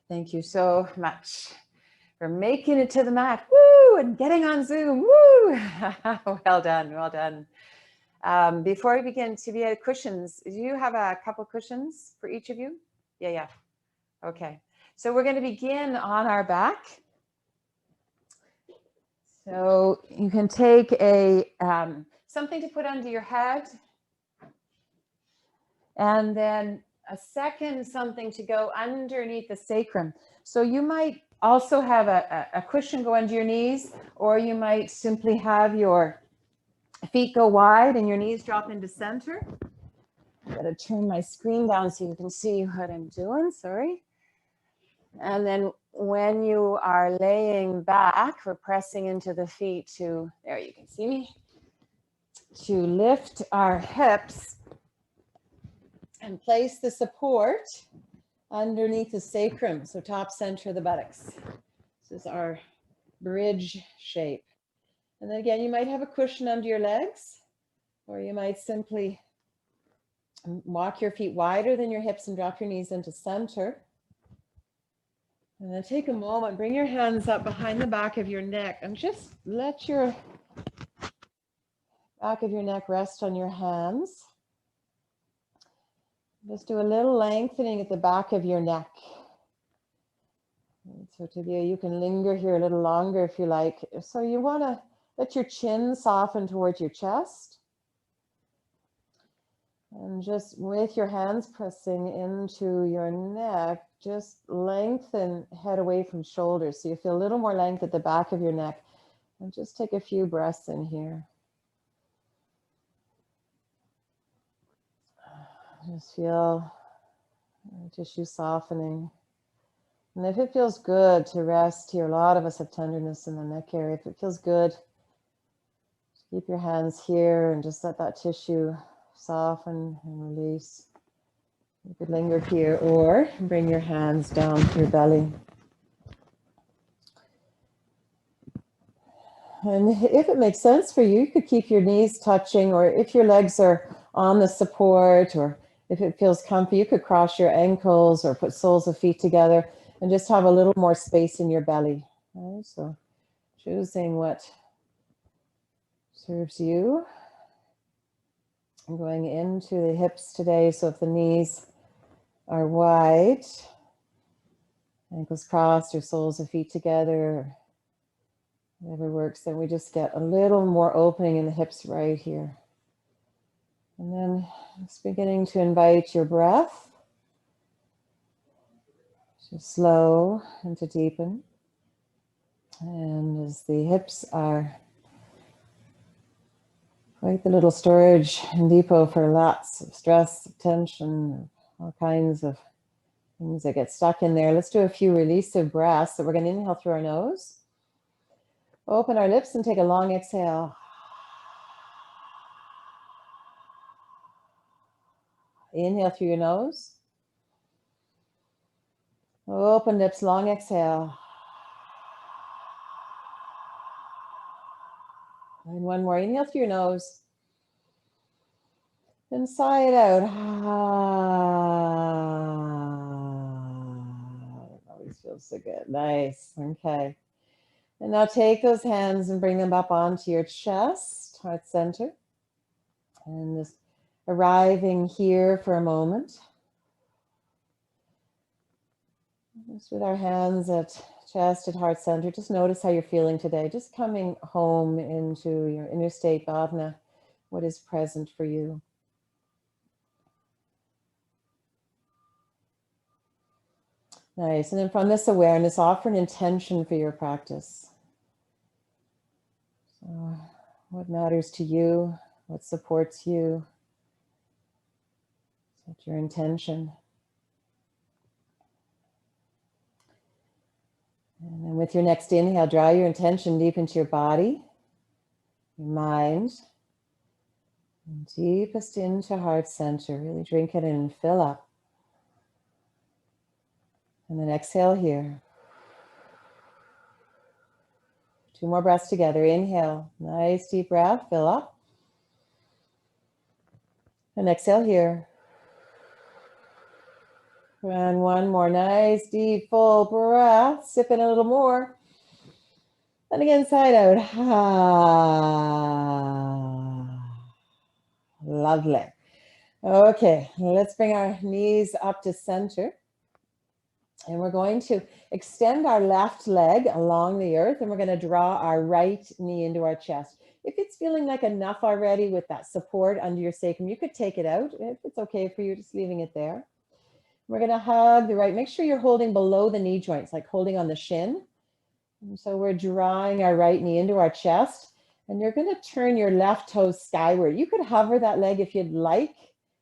Thank you so much for making it to the mat. Woo! And getting on Zoom. Woo! Well done. Well done. Before we begin, Tivia, cushions. Do you have a couple cushions for each of you? Yeah. Okay. So we're going to begin on our back. So you can take a something to put under your head, and then a second something to go underneath the sacrum. So you might also have a cushion go under your knees, or you might simply have your feet go wide and your knees drop into center. I'm going to turn my screen down so you can see what I'm doing. Sorry. And then when you are laying back, we're pressing into the feet to, there you can see me, to lift our hips and place the support underneath the sacrum, so top center of the buttocks. This is our bridge shape. And then again, you might have a cushion under your legs, or you might simply walk your feet wider than your hips and drop your knees into center. And then take a moment, bring your hands up behind the back of your neck and just let your back of your neck rest on your hands. Just do a little lengthening at the back of your neck. So Tivia, you can linger here a little longer if you like. So you want to let your chin soften towards your chest. And just with your hands pressing into your neck, just lengthen head away from shoulders. So you feel a little more length at the back of your neck. And just take a few breaths in here. Just feel tissue softening. And if it feels good to rest here, a lot of us have tenderness in the neck area. If it feels good, keep your hands here and just let that tissue soften and release. You could linger here or bring your hands down to your belly. And if it makes sense for you, you could keep your knees touching, or if your legs are on the support, or if it feels comfy, you could cross your ankles or put soles of feet together and just have a little more space in your belly. Okay, so choosing what serves you. I'm going into the hips today, so if the knees are wide, ankles crossed or soles of feet together, whatever works, then we just get a little more opening in the hips right here. And then just beginning to invite your breath to slow and to deepen. And as the hips are like the little storage and depot for lots of stress, tension, all kinds of things that get stuck in there. Let's do a few releasive breaths. So we're going to inhale through our nose. Open our lips and take a long exhale. Inhale through your nose. Open lips, long exhale. And one more. Inhale through your nose. And sigh it out. It always feels so good. Nice. Okay. And now take those hands and bring them up onto your chest, heart center. And just arriving here for a moment. Just with our hands at chest, at heart center, just notice how you're feeling today. Just coming home into your inner state, bhavana, what is present for you. Nice. And then from this awareness, offer an intention for your practice. So what matters to you? What supports you? Set your intention. And then with your next inhale, draw your intention deep into your body, your mind, and deepest into heart center. Really drink it in and fill up. And then exhale here. 2 more breaths together. Inhale, nice deep breath, fill up. And exhale here. And one more nice, deep, full breath. Sip in a little more. And again, side out. Lovely. Okay, let's bring our knees up to center. And we're going to extend our left leg along the earth, and we're going to draw our right knee into our chest. If it's feeling like enough already with that support under your sacrum, you could take it out. If it's okay for you, just leaving it there. We're going to hug the right. Make sure you're holding below the knee joints, like holding on the shin. And so we're drawing our right knee into our chest, and you're going to turn your left toe skyward. You could hover that leg if you'd like,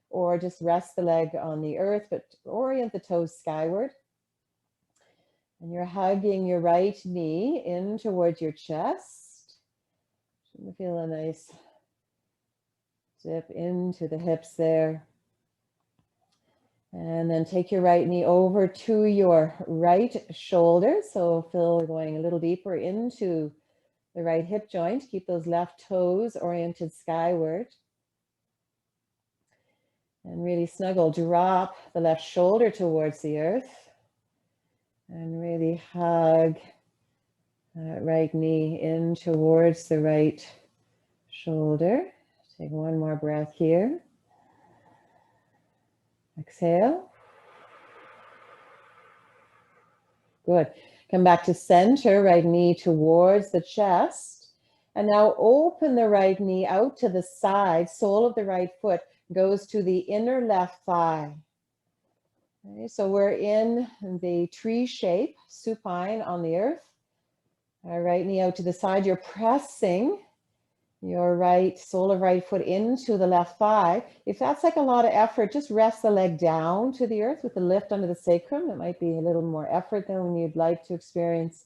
or just rest the leg on the earth, but orient the toes skyward. And you're hugging your right knee in towards your chest. You feel a nice dip into the hips there. And then take your right knee over to your right shoulder. So feel going a little deeper into the right hip joint. Keep those left toes oriented skyward. And really snuggle. Drop the left shoulder towards the earth. And really hug that right knee in towards the right shoulder. Take one more breath here. Exhale. Good. Come back to center, right knee towards the chest. And now open the right knee out to the side. Sole of the right foot goes to the inner left thigh. Okay, so we're in the tree shape, supine on the earth. Our right knee out to the side. You're pressing your right sole of right foot into the left thigh. If that's like a lot of effort, just rest the leg down to the earth with the lift under the sacrum. It might be a little more effort than you'd like to experience.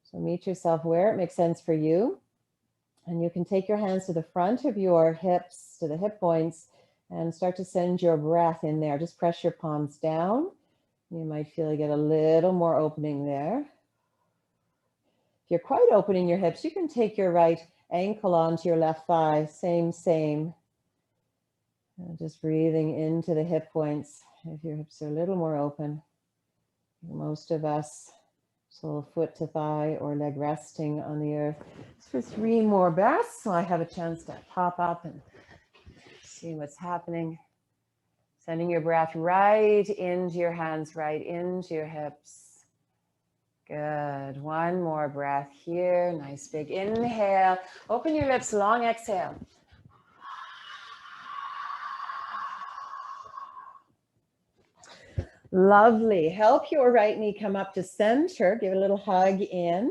So meet yourself where it makes sense for you. And you can take your hands to the front of your hips, to the hip points, and start to send your breath in there. Just press your palms down. You might feel you get a little more opening there. If you're quite opening your hips, you can take your right ankle onto your left thigh. Same. Just breathing into the hip points. If your hips are a little more open, most of us, sole foot to thigh or leg resting on the earth. For 3 more breaths, so I have a chance to pop up and see what's happening. Sending your breath right into your hands, right into your hips. Good. One more breath here. Nice big inhale. Open your lips, long exhale. Lovely. Help your right knee come up to center. Give it a little hug in.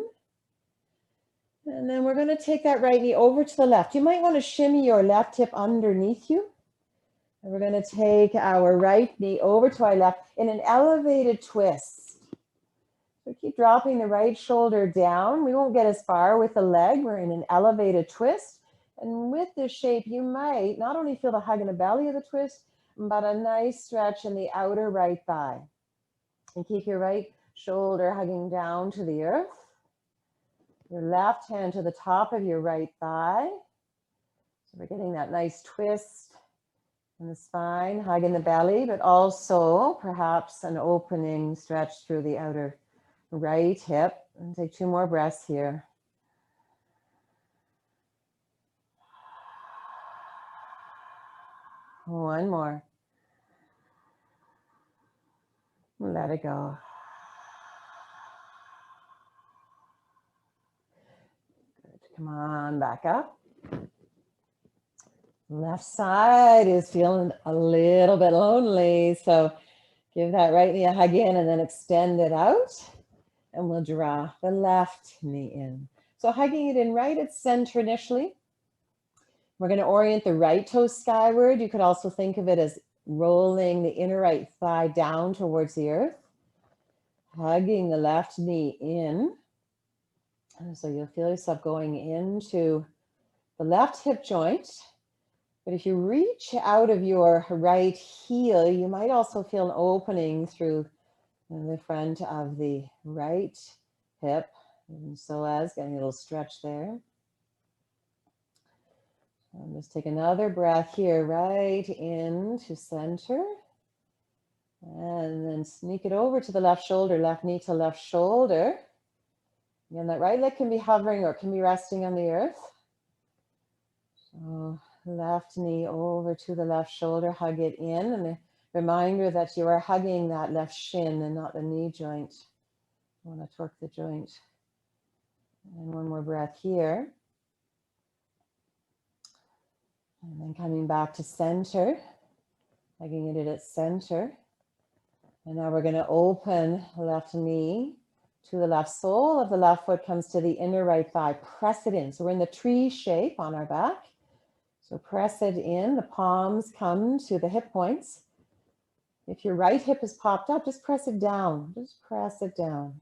And then we're going to take that right knee over to the left. You might want to shimmy your left hip underneath you. And we're going to take our right knee over to our left in an elevated twist. So keep dropping the right shoulder down. We won't get as far with the leg. We're in an elevated twist. And with this shape, you might not only feel the hug in the belly of the twist, but a nice stretch in the outer right thigh. And keep your right shoulder hugging down to the earth. Your left hand to the top of your right thigh. So we're getting that nice twist in the spine, hug in the belly, but also perhaps an opening stretch through the outer right hip. And take 2 more breaths here. One more. Let it go. Good. Come on, back up. Left side is feeling a little bit lonely, so give that right knee a hug in and then extend it out. And we'll draw the left knee in. So hugging it in right at center initially. We're going to orient the right toe skyward. You could also think of it as rolling the inner right thigh down towards the earth. Hugging the left knee in. And so you'll feel yourself going into the left hip joint. But if you reach out of your right heel, you might also feel an opening through the front of the right hip. And so as getting a little stretch there. And just take another breath here, right into center. And then sneak it over to the left shoulder, left knee to left shoulder. Again, that right leg can be hovering or it can be resting on the earth. So left knee over to the left shoulder, hug it in. And a reminder that you are hugging that left shin and not the knee joint. You want to torque the joint. And one more breath here. And then coming back to center, hugging it at center. And now we're going to open left knee to the left sole of the left foot comes to the inner right thigh. Press it in. So we're in the tree shape on our back. So press it in. The palms come to the hip points. If your right hip is popped up, just press it down. Just press it down.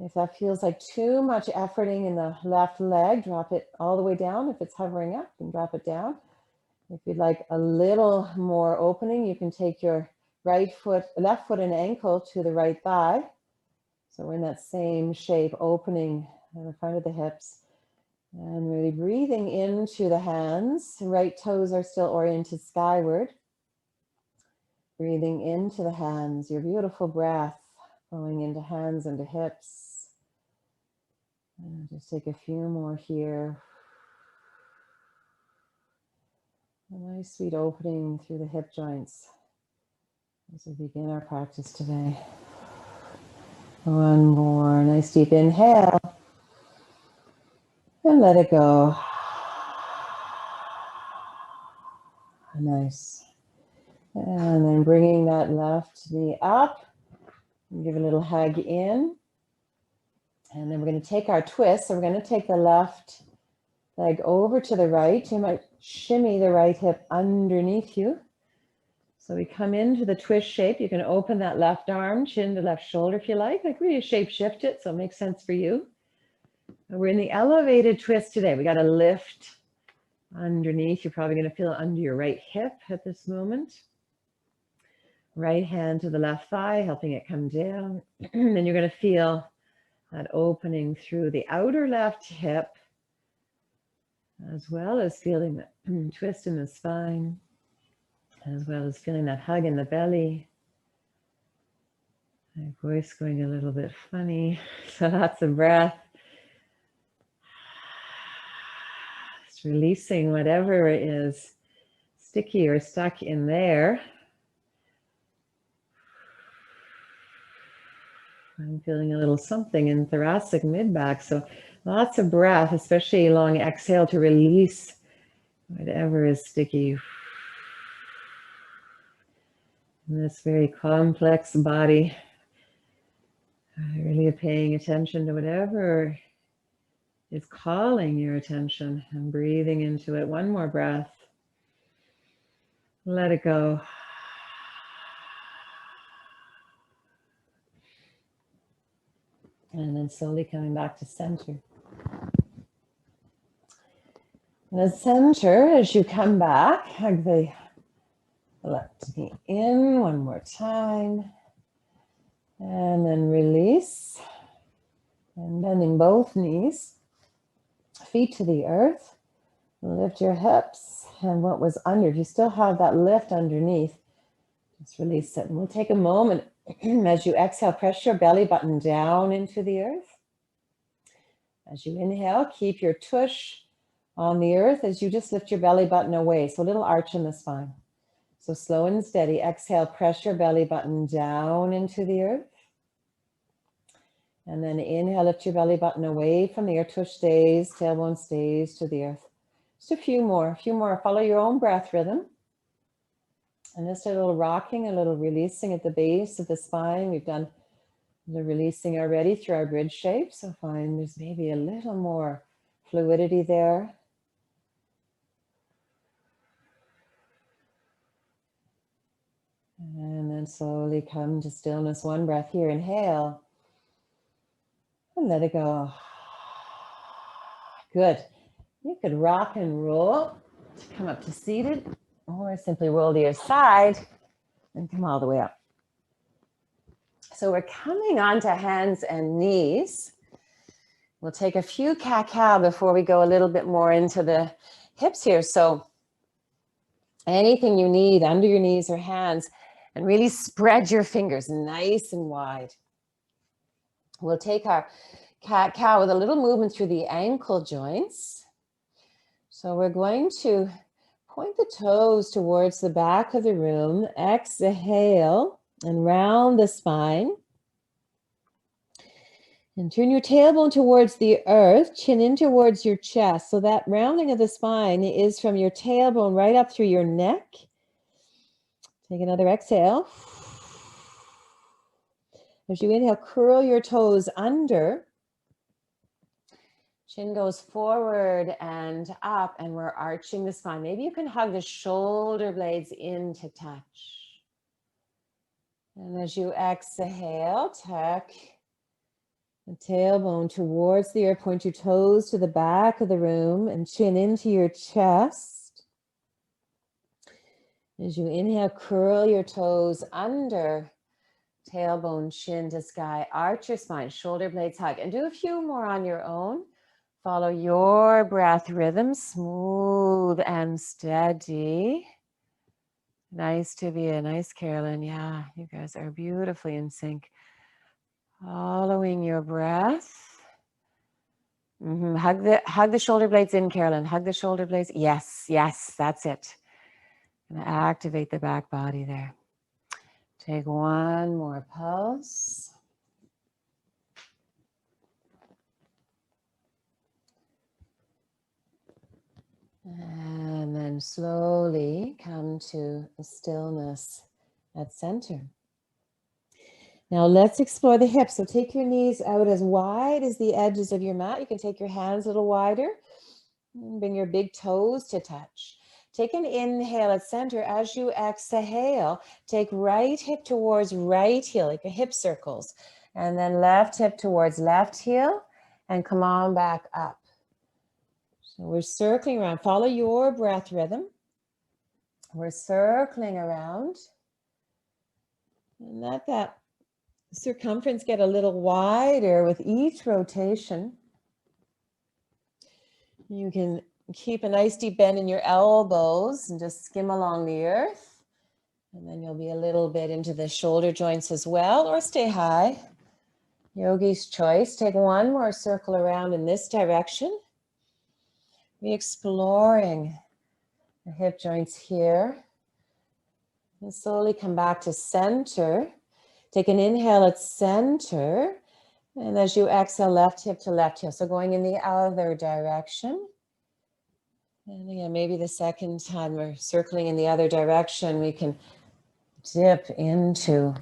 If that feels like too much efforting in the left leg, drop it all the way down. If it's hovering up, you can drop it down. If you'd like a little more opening, you can take your right foot, left foot and ankle to the right thigh. So we're in that same shape, opening in the front of the hips. And really breathing into the hands. Right toes are still oriented skyward. Breathing into the hands, your beautiful breath flowing into hands and to hips. And just take a few more here. A nice sweet opening through the hip joints as we begin our practice today. One more nice deep inhale. And let it go. Nice. And then bringing that left knee up. And give a little hug in. And then we're going to take our twist. So we're going to take the left leg over to the right. You might shimmy the right hip underneath you. So we come into the twist shape. You can open that left arm, chin to left shoulder if you like really shape shift it so it makes sense for you. And we're in the elevated twist today. We got to lift underneath. You're probably going to feel it under your right hip at this moment. Right hand to the left thigh, helping it come down. And then you're going to feel that opening through the outer left hip, as well as feeling the twist in the spine, as well as feeling that hug in the belly. My voice going a little bit funny, so lots of breath. Just releasing whatever is sticky or stuck in there. I'm feeling a little something in thoracic mid-back, so lots of breath, especially long exhale to release whatever is sticky. In this very complex body, really paying attention to whatever is calling your attention and breathing into it. One more breath. Let it go. And then slowly coming back to center. And the center, as you come back, hug the left knee in one more time. And then release. And bending both knees, feet to the earth. Lift your hips. And what was under, if you still have that lift underneath, just release it. And we'll take a moment as you exhale, press your belly button down into the earth. As you inhale, keep your tush on the earth as you just lift your belly button away. So a little arch in the spine. So slow and steady. Exhale, press your belly button down into the earth. And then inhale, lift your belly button away from the earth. Tush stays, tailbone stays to the earth. Just a few more. Follow your own breath rhythm. And just a little rocking, a little releasing at the base of the spine. We've done the releasing already through our bridge shape. So find there's maybe a little more fluidity there. And then slowly come to stillness. One breath here. Inhale. And let it go. Good. You could rock and roll to come up to seated, or simply roll to your side and come all the way up. So we're coming onto hands and knees. We'll take a few cat-cow before we go a little bit more into the hips here. So anything you need under your knees or hands. And really spread your fingers nice and wide. We'll take our cat-cow with a little movement through the ankle joints. So we're going to point the toes towards the back of the room. Exhale and round the spine. And turn your tailbone towards the earth, chin in towards your chest. So that rounding of the spine is from your tailbone right up through your neck. Take another exhale. As you inhale, curl your toes under. Chin goes forward and up, and we're arching the spine. Maybe you can hug the shoulder blades in to touch. And as you exhale, tuck the tailbone towards the earth. Point your toes to the back of the room and chin into your chest. As you inhale, curl your toes under. Tailbone, chin to sky. Arch your spine, shoulder blades hug. And do a few more on your own. Follow your breath rhythm, smooth and steady. Nice to be a nice, Carolyn. Yeah, you guys are beautifully in sync. Following your breath. Hug the shoulder blades in, Carolyn. Hug the shoulder blades. Yes, yes, that's it. Gonna activate the back body there. Take one more pulse. And then slowly come to a stillness at center. Now let's explore the hips. So take your knees out as wide as the edges of your mat. You can take your hands a little wider. Bring your big toes to touch. Take an inhale at center. As you exhale, take right hip towards right heel, like a hip circles. And then left hip towards left heel. And come on back up. So we're circling around. Follow your breath rhythm. We're circling around. And let that circumference get a little wider with each rotation. You can keep a nice deep bend in your elbows and just skim along the earth. And then you'll be a little bit into the shoulder joints as well, or stay high. Yogi's choice. Take one more circle around in this direction. Be exploring the hip joints here. And slowly come back to center. Take an inhale at center. And as you exhale, left hip to left heel. So going in the other direction. And again, maybe the second time we're circling in the other direction, we can dip into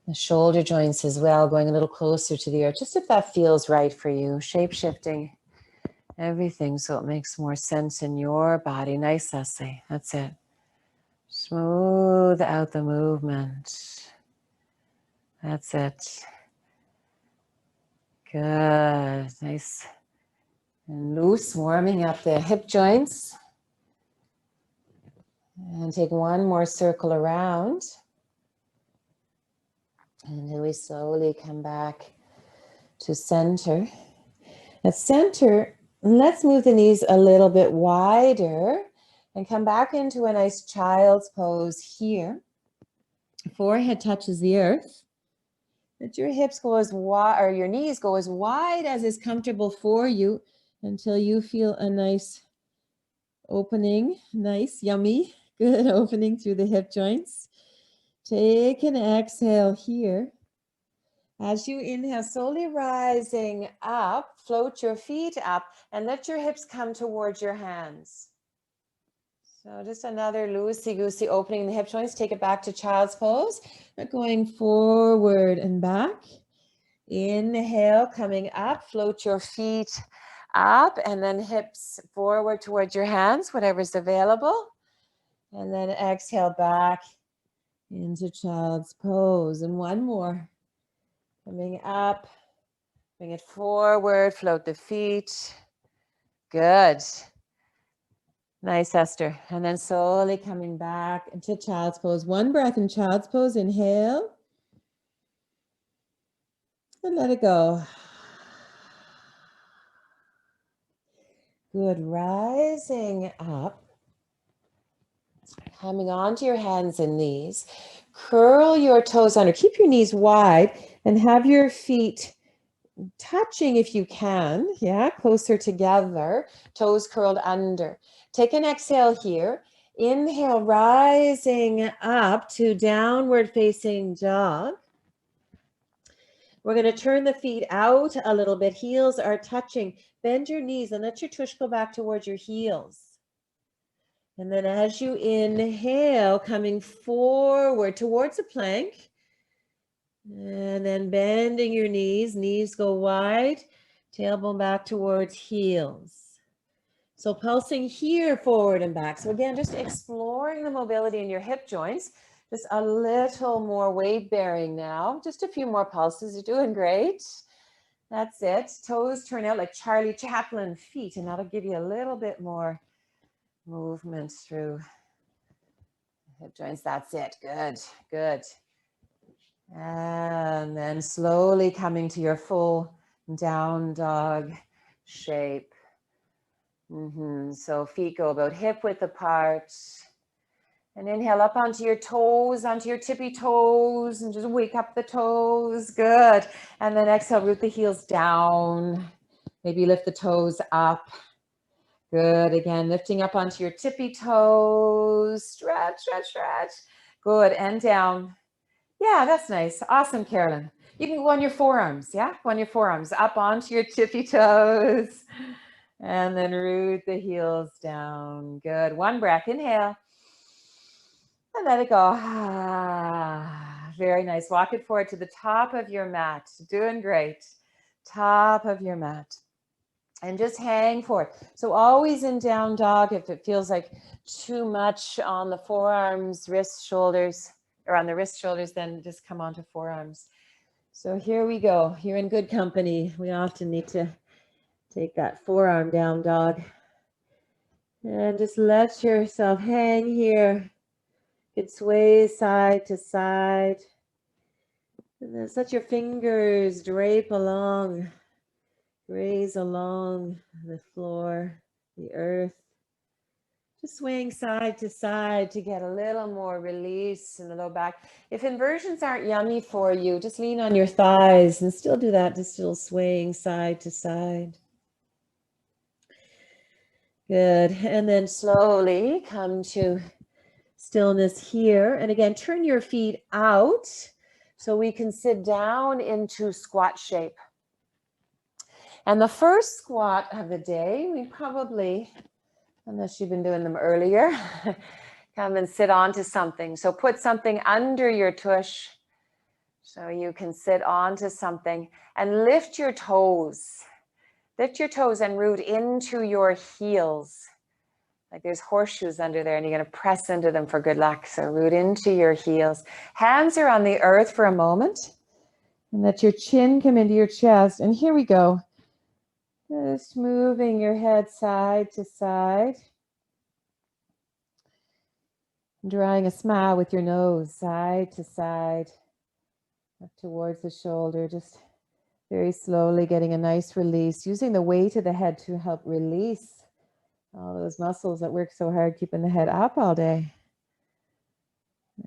the shoulder joints as well, going a little closer to the earth, just if that feels right for you. Shape-shifting everything so it makes more sense in your body. Nice, Leslie. That's it. Smooth out the movement. That's it. Good. Nice and loose, warming up the hip joints. And take one more circle around. And then we slowly come back to center. At center, let's move the knees a little bit wider and come back into a nice child's pose here. Forehead touches the earth. Let your hips go as wide, or your knees go as wide as is comfortable for you until you feel a nice opening, nice, yummy, good opening through the hip joints. Take an exhale here. As you inhale, slowly rising up, float your feet up and let your hips come towards your hands. So just another loosey-goosey opening the hip joints. Take it back to child's pose. Going forward and back. Inhale, coming up, float your feet up and then hips forward towards your hands, whatever's available. And then exhale back into child's pose. And one more. Coming up, bring it forward, float the feet. Good. Nice, Esther. And then slowly coming back into child's pose. One breath in child's pose. Inhale. And let it go. Good. Rising up. Coming onto your hands and knees. Curl your toes under. Keep your knees wide and have your feet touching if you can. Yeah, closer together. Toes curled under. Take an exhale here. Inhale, rising up to downward facing dog. We're going to turn the feet out a little bit. Heels are touching. Bend your knees and let your tush go back towards your heels. And then as you inhale, coming forward towards a plank. And then bending your knees. Knees go wide. Tailbone back towards heels. So pulsing here, forward and back. So again, just exploring the mobility in your hip joints. Just a little more weight bearing now. Just a few more pulses. You're doing great. That's it. Toes turn out like Charlie Chaplin feet, and that'll give you a little bit more movement through hip joints. That's it. Good, good. And then slowly coming to your full down dog shape. So feet go about hip width apart. And inhale up onto your toes, onto your tippy toes, and just wake up the toes. Good. And then exhale, root the heels down. Maybe lift the toes up. Good. Again, lifting up onto your tippy toes. Stretch, stretch, stretch. Good. And down. Yeah, that's nice. Awesome, Carolyn. You can go on your forearms. Yeah, go on your forearms. Up onto your tippy toes. And then root the heels down. Good. One breath. Inhale. And let it go. Very nice. Walk it forward to the top of your mat. Doing great. Top of your mat. And just hang forward. So always in down dog, if it feels like too much on the forearms, wrists, shoulders, or on the wrist, shoulders, then just come onto forearms. So here we go. You're in good company. We often need to take that forearm down dog. And just let yourself hang here. You can sway side to side. And then let your fingers drape along, graze along the floor, the earth. Just swaying side to side to get a little more release in the low back. If inversions aren't yummy for you, just lean on your thighs and still do that, just still swaying side to side. Good. And then slowly come to stillness here. And again, turn your feet out so we can sit down into squat shape. And the first squat of the day, we probably, unless you've been doing them earlier, come and sit onto something. So put something under your tush so you can sit onto something and lift your toes. Lift your toes and root into your heels. Like there's horseshoes under there and you're going to press into them for good luck. So root into your heels. Hands are on the earth for a moment. And let your chin come into your chest. And here we go. Just moving your head side to side. Drawing a smile with your nose side to side. Up towards the shoulder. Just very slowly getting a nice release. Using the weight of the head to help release all those muscles that work so hard keeping the head up all day.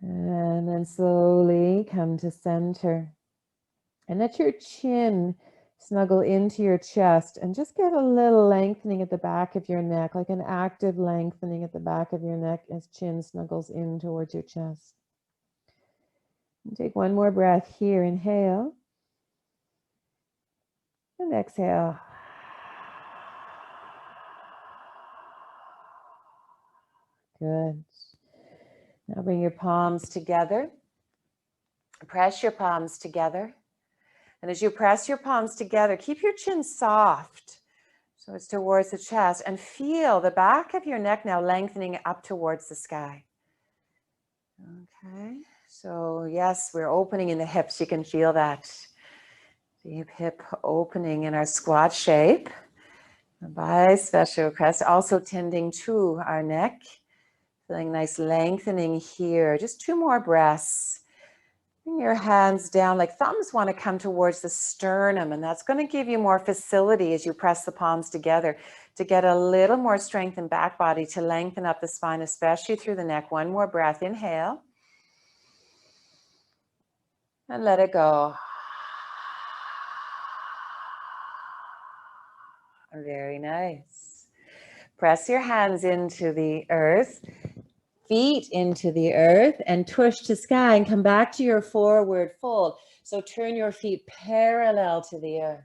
And then slowly come to center. And let your chin snuggle into your chest and just get a little lengthening at the back of your neck, like an active lengthening at the back of your neck as chin snuggles in towards your chest. And take one more breath here. Inhale. And exhale. Good. Now bring your palms together. Press your palms together. And as you press your palms together, keep your chin soft. So it's towards the chest. And feel the back of your neck now lengthening up towards the sky. Okay. So yes, we're opening in the hips. You can feel that. Deep hip opening in our squat shape. Bispecial crest also tending to our neck. Feeling nice lengthening here. Just 2 more breaths. Bring your hands down, like thumbs want to come towards the sternum, and that's going to give you more facility as you press the palms together to get a little more strength in back body, to lengthen up the spine, especially through the neck. One more breath. Inhale. And let it go. Very nice. Press your hands into the earth, feet into the earth, and tush to sky, and come back to your forward fold. So turn your feet parallel to the earth.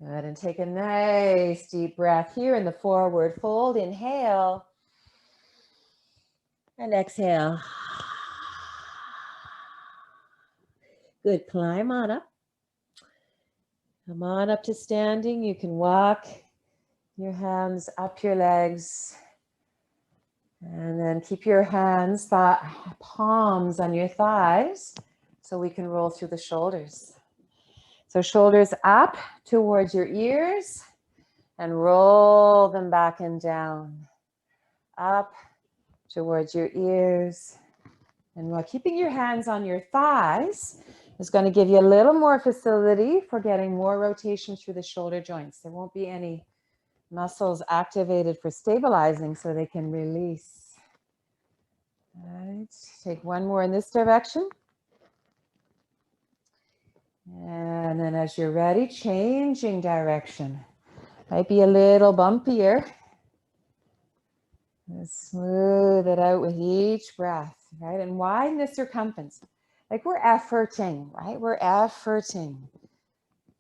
Good, and take a nice deep breath here in the forward fold. Inhale and exhale. Good, climb on up. Come on up to standing. You can walk your hands up your legs. And then keep your hands, palms on your thighs so we can roll through the shoulders. So shoulders up towards your ears and roll them back and down. Up towards your ears. And while keeping your hands on your thighs is going to give you a little more facility for getting more rotation through the shoulder joints. There won't be any muscles activated for stabilizing so they can release. All right, take one more in this direction. And then as you're ready, changing direction. Might be a little bumpier. Smooth it out with each breath, right? And widen the circumference. Like we're efforting, right? We're efforting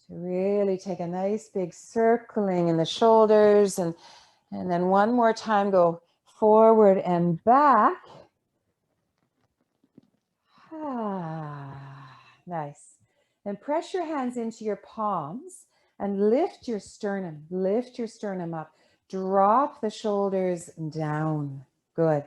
to really take a nice big circling in the shoulders. And then one more time, go forward and back. Nice. And press your hands into your palms and lift your sternum. Lift your sternum up. Drop the shoulders down. Good.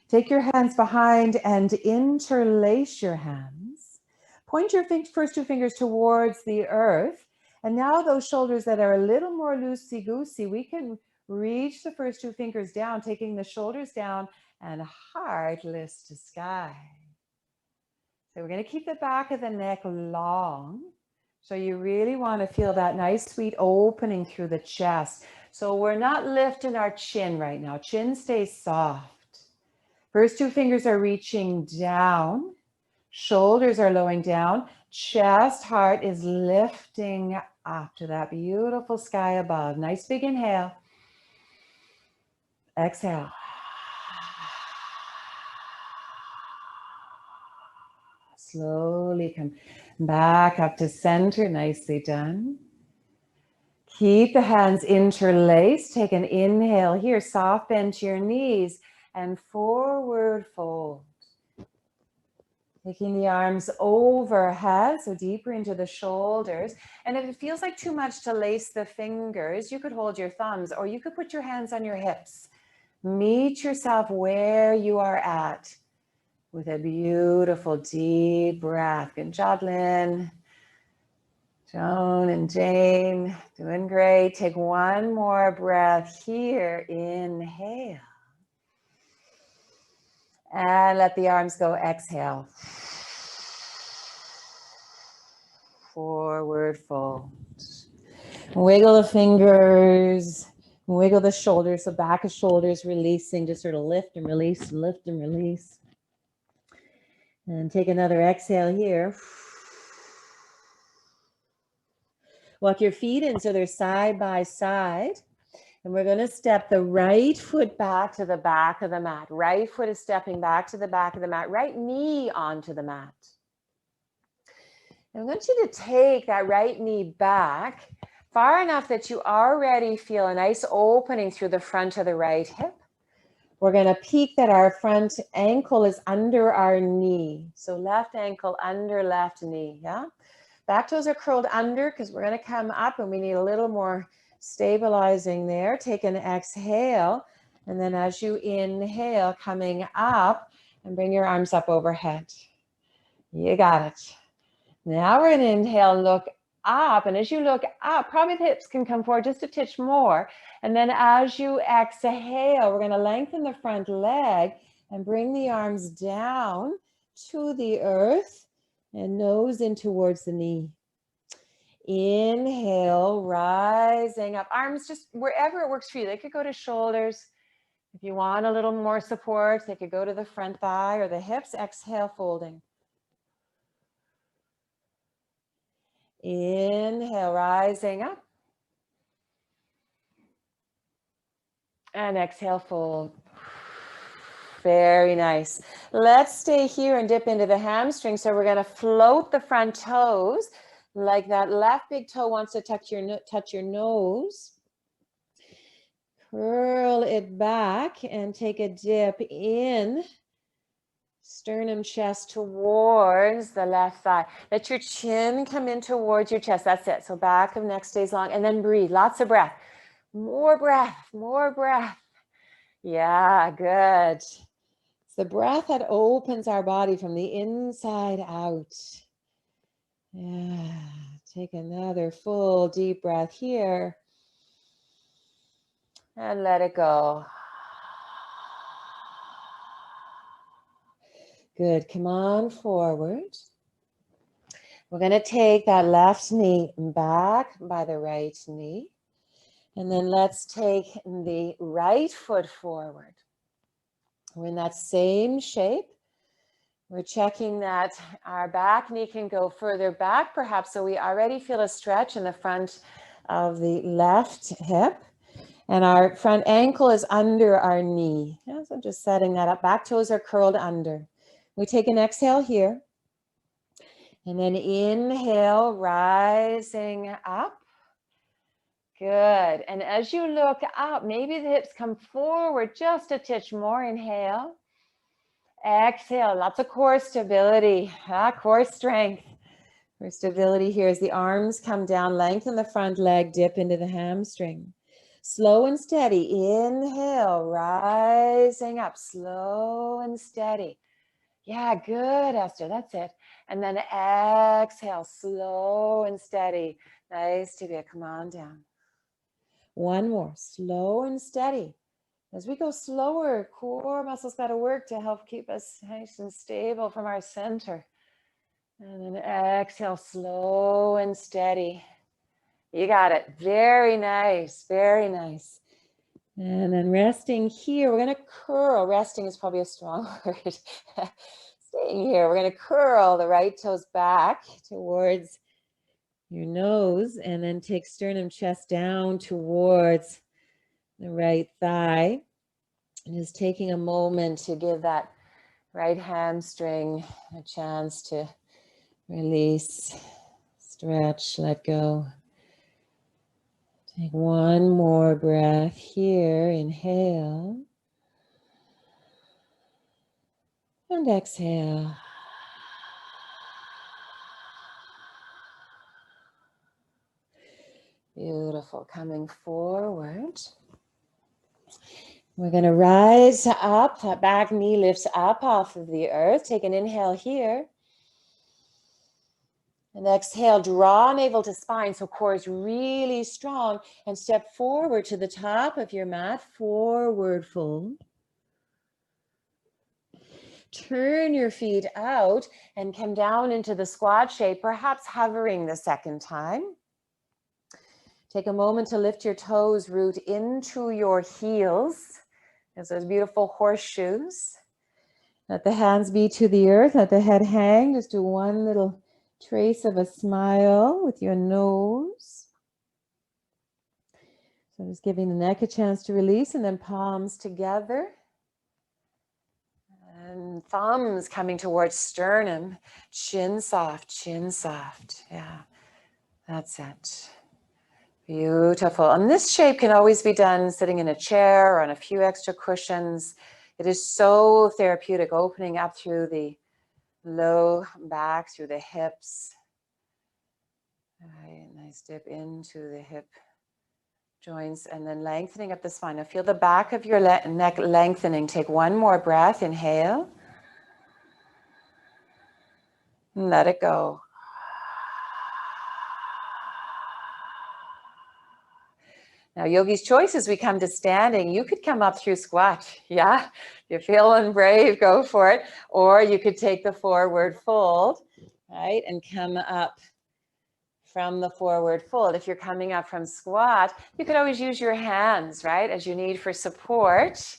Take your hands behind and interlace your hands. Point your first two fingers towards the earth. And now those shoulders that are a little more loosey-goosey, we can reach the first two fingers down, taking the shoulders down and heart lifts to sky. So we're going to keep the back of the neck long. So you really want to feel that nice, sweet opening through the chest. So we're not lifting our chin right now. Chin stays soft. First two fingers are reaching down. Shoulders are lowering down. Chest, heart is lifting up to that beautiful sky above. Nice big inhale. Exhale. Slowly come back up to center. Nicely done. Keep the hands interlaced. Take an inhale here. Soft bend to your knees and forward fold. Taking the arms overhead, so deeper into the shoulders. And if it feels like too much to lace the fingers, you could hold your thumbs or you could put your hands on your hips. Meet yourself where you are at. With a beautiful deep breath. Good job, Lynn. Joan and Jane, doing great. Take one more breath here. Inhale. And let the arms go. Exhale. Forward fold. Wiggle the fingers. Wiggle the shoulders. The back of shoulders releasing. Just sort of lift and release, lift and release. And take another exhale here. Walk your feet in so they're side by side. And we're going to step the right foot back to the back of the mat. Right foot is stepping back to the back of the mat. Right knee onto the mat. And I want you to take that right knee back far enough that you already feel a nice opening through the front of the right hip. We're going to peek that our front ankle is under our knee. So left ankle under left knee, yeah? Back toes are curled under because we're going to come up and we need a little more stabilizing there. Take an exhale. And then as you inhale, coming up and bring your arms up overhead. You got it. Now we're going to inhale, look up. And as you look up, probably the hips can come forward just a touch more. And then as you exhale, we're going to lengthen the front leg and bring the arms down to the earth and nose in towards the knee. Inhale, rising up. Arms just wherever it works for you. They could go to shoulders. If you want a little more support, they could go to the front thigh or the hips. Exhale, folding. Inhale, rising up. And exhale, fold. Very nice. Let's stay here and dip into the hamstring. So we're going to float the front toes like that left big toe wants to touch your nose. Curl it back and take a dip in. Sternum, chest towards the left thigh. Let your chin come in towards your chest. That's it. So back of neck stays long. And then breathe. Lots of breath. More breath. More breath. Yeah, good. It's the breath that opens our body from the inside out. Yeah. Take another full deep breath here. And let it go. Good. Come on forward. We're going to take that left knee back by the right knee. And then let's take the right foot forward. We're in that same shape. We're checking that our back knee can go further back, perhaps, so we already feel a stretch in the front of the left hip. And our front ankle is under our knee. Yeah, so just setting that up. Back toes are curled under. We take an exhale here. And then inhale, rising up. Good. And as you look up, maybe the hips come forward just a titch more. Inhale. Exhale. Lots of core stability, core strength. For stability here as the arms come down, lengthen the front leg, dip into the hamstring. Slow and steady. Inhale, rising up. Slow and steady. Yeah, good, Esther. That's it. And then exhale, slow and steady. Nice to be. Come on down. One more, slow and steady. As we go slower, core muscles got to work to help keep us nice and stable from our center. And then exhale, slow and steady. You got it. Very nice, very nice. And then resting here, we're going to curl. Resting is probably a strong word. Staying here, we're going to curl the right toes back towards your nose and then take sternum, chest down towards the right thigh. And just taking a moment to give that right hamstring a chance to release, stretch, let go. Take one more breath here. Inhale. And exhale. Beautiful. Coming forward. We're going to rise up. That back knee lifts up off of the earth. Take an inhale here. And exhale, draw navel to spine so core is really strong. And step forward to the top of your mat. Forward fold. Turn your feet out and come down into the squat shape, perhaps hovering the second time. Take a moment to lift your toes, root into your heels. There's those beautiful horseshoes. Let the hands be to the earth, let the head hang. Just do one little trace of a smile with your nose. So just giving the neck a chance to release, and then palms together. And thumbs coming towards sternum, chin soft, yeah, that's it. Beautiful. And this shape can always be done sitting in a chair or on a few extra cushions. It is so therapeutic, opening up through the low back, through the hips. All right, nice dip into the hip joints and then lengthening up the spine. Now feel the back of your neck lengthening. Take one more breath. Inhale. And let it go. Now, yogi's choice as we come to standing. You could come up through squat. Yeah, you're feeling brave, go for it. Or you could take the forward fold, right, and come up from the forward fold. If you're coming up from squat, you could always use your hands, right, as you need for support.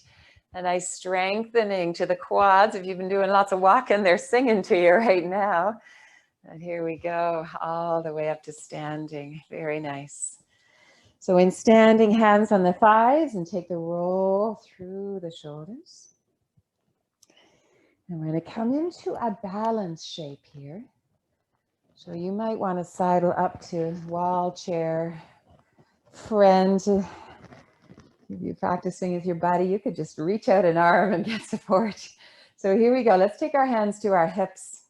A nice strengthening to the quads. If you've been doing lots of walking, they're singing to you right now. And here we go, all the way up to standing. Very nice. So in standing, hands on the thighs, and take the roll through the shoulders. And we're going to come into a balance shape here. So you might want to sidle up to wall, chair, friend. If you're practicing with your buddy, you could just reach out an arm and get support. So here we go. Let's take our hands to our hips.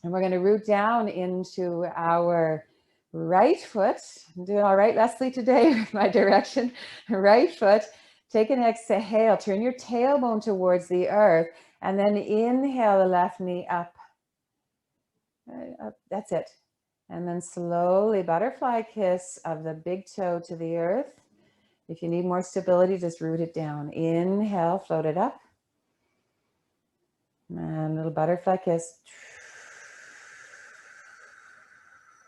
And we're going to root down into our right foot. I'm doing all right, Leslie, today with my direction. Right foot. Take an exhale. Turn your tailbone towards the earth. And then inhale the left knee up. Up. That's it. And then slowly butterfly kiss of the big toe to the earth. If you need more stability, just root it down. Inhale, float it up. And a little butterfly kiss.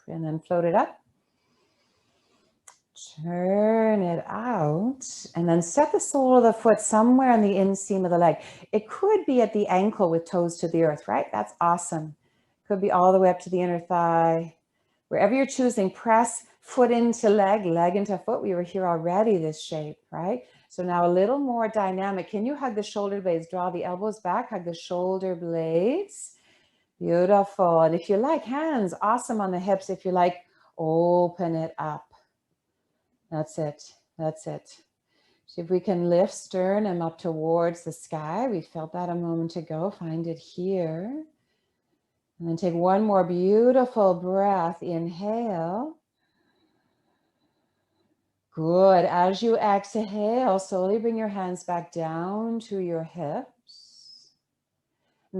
And then float it up. Turn it out. And then set the sole of the foot somewhere on the inseam of the leg. It could be at the ankle with toes to the earth, right? That's awesome. Could be all the way up to the inner thigh. Wherever you're choosing, press foot into leg, leg into foot. We were here already, this shape, right? So now a little more dynamic. Can you hug the shoulder blades? Draw the elbows back, hug the shoulder blades. Beautiful. And if you like, hands, awesome on the hips. If you like, open it up. That's it. That's it. See if we can lift sternum up towards the sky. We felt that a moment ago. Find it here. And then take one more beautiful breath. Inhale. Good. As you exhale, slowly bring your hands back down to your hips.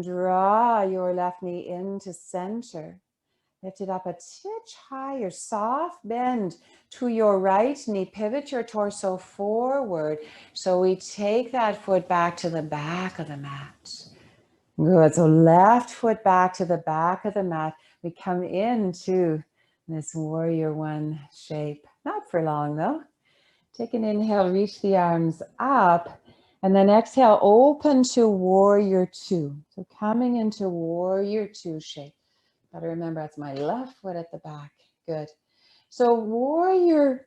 Draw your left knee into center. Lift it up a titch higher. Soft bend to your right knee. Pivot your torso forward. So we take that foot back to the back of the mat. Good. So left foot back to the back of the mat. We come into this warrior one shape. Not for long though. Take an inhale, reach the arms up, and then exhale, open to warrior two. So coming into warrior two shape. Gotta remember that's my left foot at the back. Good. So warrior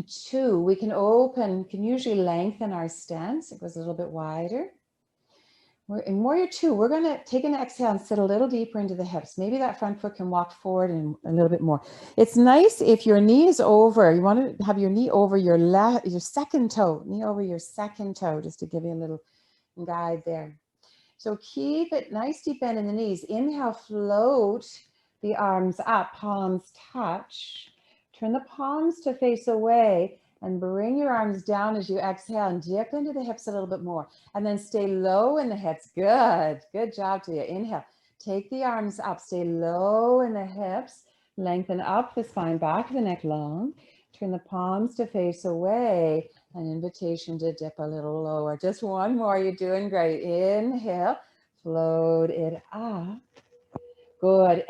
two, we can open, can usually lengthen our stance. It goes a little bit wider. In warrior two, we're going to take an exhale and sit a little deeper into the hips. Maybe that front foot can walk forward and a little bit more. It's nice if your knee is over. You want to have your knee over your second toe, knee over your second toe, just to give you a little guide there. So keep it nice deep bend in the knees. Inhale, float the arms up, palms touch. Turn the palms to face away. And bring your arms down as you exhale and dip into the hips a little bit more. And then stay low in the hips. Good. Good job to you. Inhale. Take the arms up. Stay low in the hips. Lengthen up the spine, back of the neck long. Turn the palms to face away. An invitation to dip a little lower. Just one more. You're doing great. Inhale. Float it up. Good.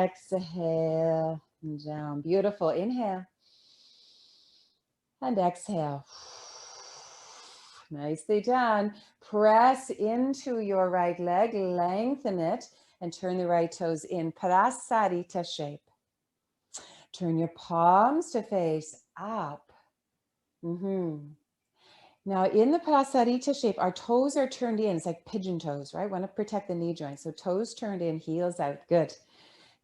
Exhale. Down. Beautiful. Inhale. And exhale. Nicely done. Press into your right leg, lengthen it, and turn the right toes in. Prasarita shape. Turn your palms to face up. Now in the Prasarita shape, our toes are turned in. It's like pigeon toes, right? Want to protect the knee joint. So toes turned in, heels out. Good.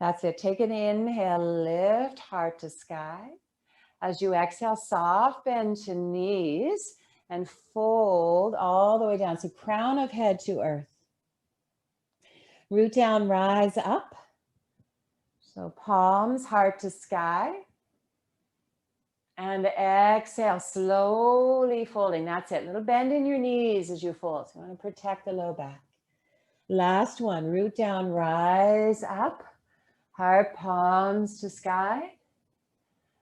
That's it. Take an inhale, lift heart to sky. As you exhale, soft bend to knees and fold all the way down. So crown of head to earth. Root down, rise up. So palms, heart to sky. And exhale, slowly folding. That's it. Little bend in your knees as you fold. So you want to protect the low back. Last one, root down, rise up. Heart, palms to sky.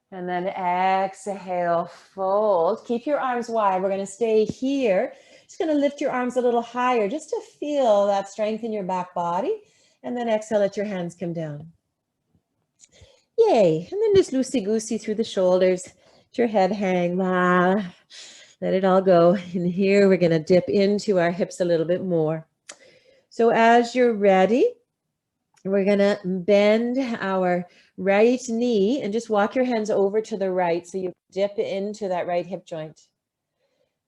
And then exhale, fold. Keep your arms wide. We're going to stay here. Just going to lift your arms a little higher just to feel that strength in your back body. And then exhale, let your hands come down. Yay. And then just loosey-goosey through the shoulders. Let your head hang. Let it all go. And here we're going to dip into our hips a little bit more. So as you're ready, we're going to bend our right knee and just walk your hands over to the right so you dip into that right hip joint.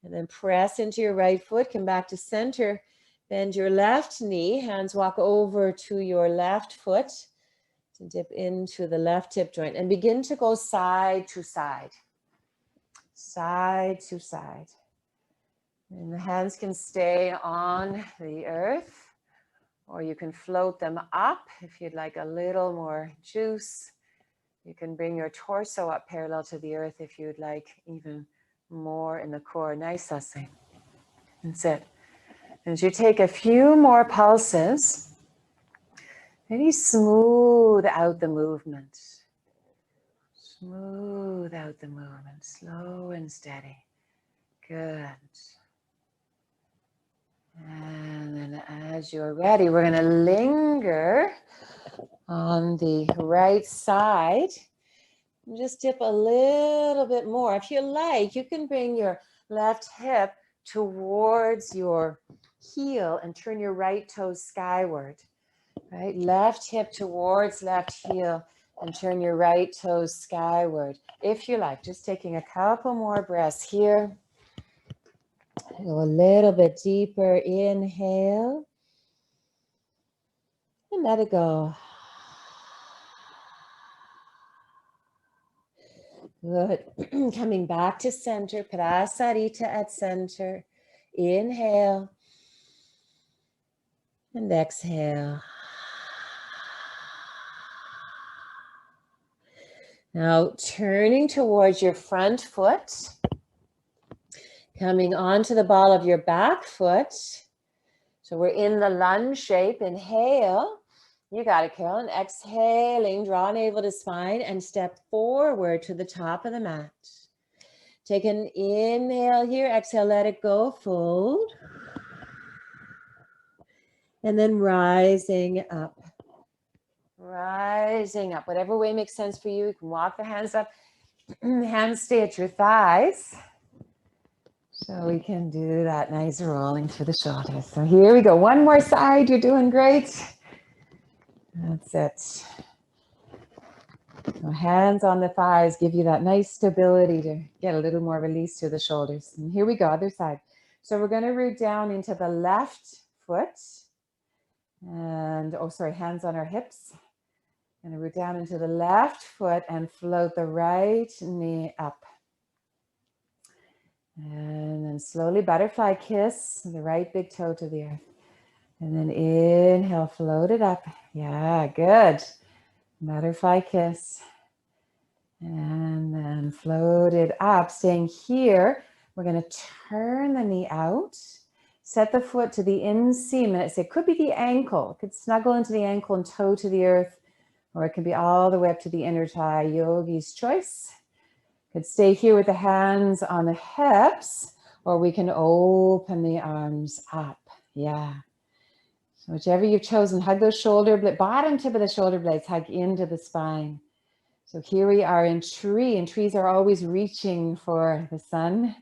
And then press into your right foot, come back to center, bend your left knee, hands walk over to your left foot to dip into the left hip joint and begin to go side to side, side to side. And the hands can stay on the earth, or you can float them up if you'd like a little more juice. You can bring your torso up parallel to the earth if you'd like even more in the core. Nice, Sasi. That's it. As you take a few more pulses, maybe smooth out the movement. Smooth out the movement, slow and steady. Good. And then as you're ready, we're going to linger on the right side. Just dip a little bit more. If you like, you can bring your left hip towards your heel and turn your right toes skyward. Right? Left hip towards left heel and turn your right toes skyward. If you like, just taking a couple more breaths here. Go a little bit deeper. Inhale. And let it go. Good. Coming back to center. Prasarita at center. Inhale. And exhale. Now turning towards your front foot. Coming onto the ball of your back foot. So we're in the lunge shape. Inhale. You got it, Carolyn. Exhaling, draw navel to spine and step forward to the top of the mat. Take an inhale here. Exhale, let it go. Fold. And then rising up. Rising up. Whatever way makes sense for you. You can walk the hands up. Hands stay at your thighs. So we can do that nice rolling through the shoulders. So here we go. One more side. You're doing great. That's it. So hands on the thighs give you that nice stability to get a little more release to the shoulders. And here we go, other side. So we're going to root down into the left foot. And, hands on our hips. Going to root down into the left foot and float the right knee up. And then slowly butterfly kiss the right big toe to the earth. And then inhale, float it up. Yeah, good. Butterfly kiss. And then float it up. Staying here, we're going to turn the knee out. Set the foot to the inseam. And it could be the ankle. It could snuggle into the ankle and toe to the earth. Or it could be all the way up to the inner thigh. Yogi's choice. Could stay here with the hands on the hips. Or we can open the arms up. Yeah. So whichever you've chosen, hug those shoulder blades, bottom tip of the shoulder blades, hug into the spine. So here we are in tree, and trees are always reaching for the sun.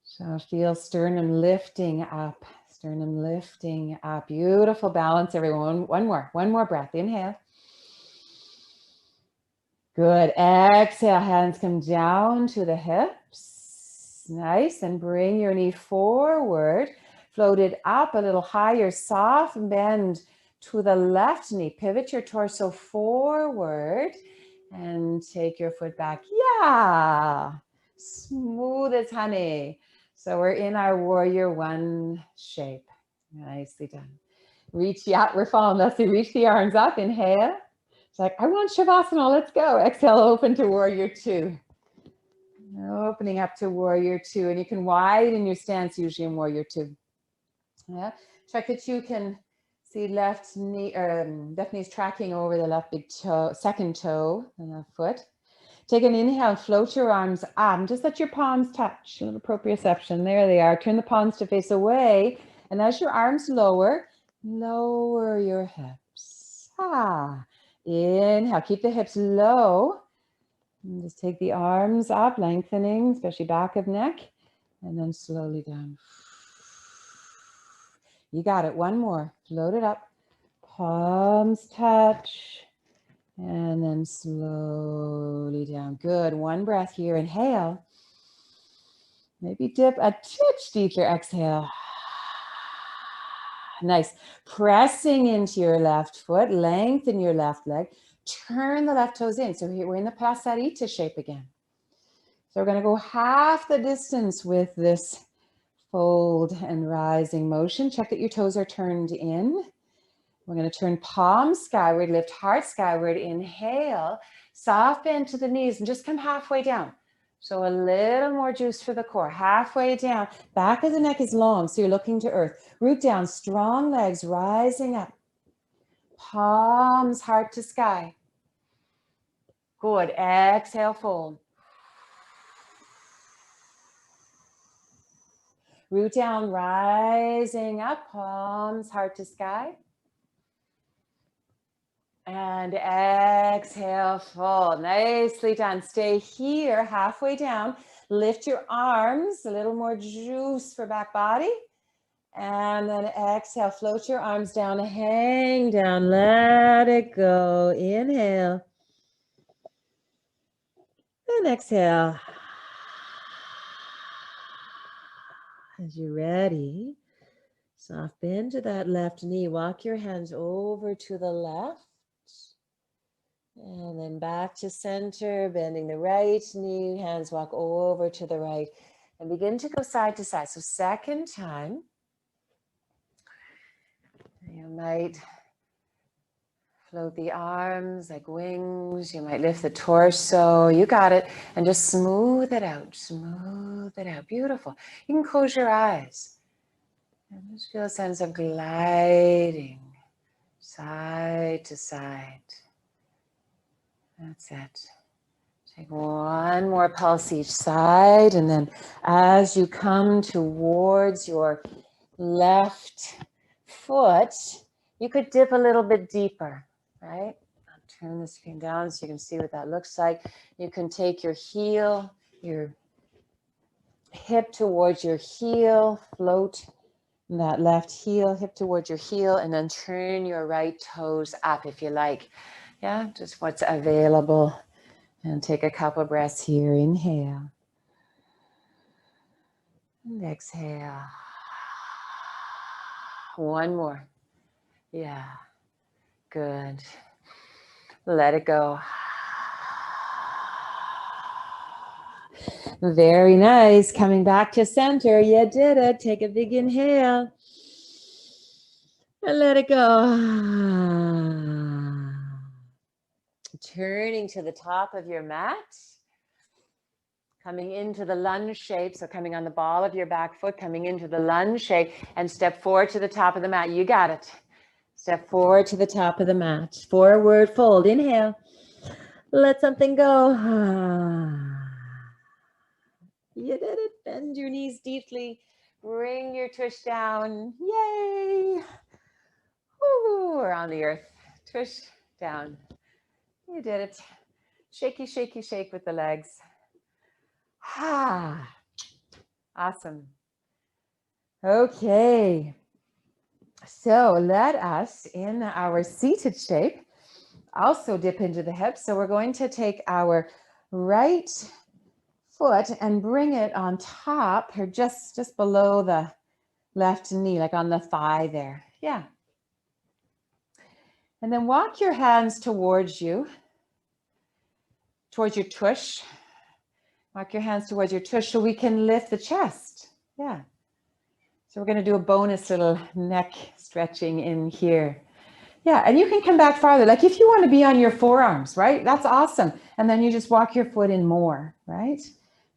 So feel sternum lifting up, sternum lifting up. Beautiful balance, everyone. One more breath. Inhale. Good. Exhale, hands come down to the hips. Nice, and bring your knee forward. Float it up a little higher, soft bend to the left knee. Pivot your torso forward and take your foot back. Yeah, smooth as honey. So we're in our warrior one shape. Nicely done. Reach, yeah, we're falling. Let's see, reach the arms up. Inhale. It's like, I want Shavasana, let's go. Exhale, open to warrior two. Opening up to warrior two. And you can widen your stance usually in warrior two. Yeah, check that you can see left knee, left knee's tracking over the left big toe, second toe, and left foot. Take an inhale and float your arms up and just let your palms touch. A little proprioception. There they are. Turn the palms to face away. And as your arms lower, lower your hips. Inhale, keep the hips low. And just take the arms up, lengthening, especially back of neck, and then slowly down. You got it. One more. Float it up. Palms touch. And then slowly down. Good. One breath here. Inhale. Maybe dip a touch deeper. Exhale. Nice. Pressing into your left foot. Lengthen your left leg. Turn the left toes in. So here we're in the Prasarita shape again. So we're going to go half the distance with this fold and rising motion. Check that your toes are turned in. We're going to turn palms skyward, lift heart skyward. Inhale, soft bend to the knees and just come halfway down. So a little more juice for the core. Halfway down. Back of the neck is long, so you're looking to earth. Root down, strong legs rising up. Palms, heart to sky. Good. Exhale, fold. Root down, rising up. Palms, heart to sky. And exhale, fold. Nicely done. Stay here, halfway down. Lift your arms, a little more juice for back body. And then exhale, float your arms down, hang down, let it go. Inhale. And exhale. As you're ready, soft bend to that left knee. Walk your hands over to the left. And then back to center, bending the right knee, hands walk over to the right. And begin to go side to side. So second time, you might float the arms like wings. You might lift the torso. You got it. And just smooth it out. Smooth it out. Beautiful. You can close your eyes. And just feel a sense of gliding side to side. That's it. Take one more pulse each side. And then as you come towards your left foot, you could dip a little bit deeper, right? I'll turn the screen down so you can see what that looks like. You can take your heel, your hip towards your heel, float that left heel, hip towards your heel, and then turn your right toes up if you like. Yeah, just what's available. And take a couple breaths here. Inhale. And exhale. One more. Yeah. Good. Let it go. Very nice. Coming back to center. You did it. Take a big inhale. And let it go. Turning to the top of your mat. Coming into the lunge shape. So coming on the ball of your back foot, coming into the lunge shape, and step forward to the top of the mat. You got it. Step forward to the top of the mat. Forward fold. Inhale. Let something go. You did it. Bend your knees deeply. Bring your tush down. Yay. Woo, we're on the earth. Tush down. You did it. Shaky, shaky, shake with the legs. Awesome. Okay. So let us, in our seated shape, also dip into the hips. So we're going to take our right foot and bring it on top or just below the left knee, like on the thigh there. Yeah. And then walk your hands towards you, towards your tush. Walk your hands towards your tush so we can lift the chest. Yeah. So we're going to do a bonus little neck stretching in here. Yeah, and you can come back farther. Like if you want to be on your forearms, right? That's awesome. And then you just walk your foot in more, right?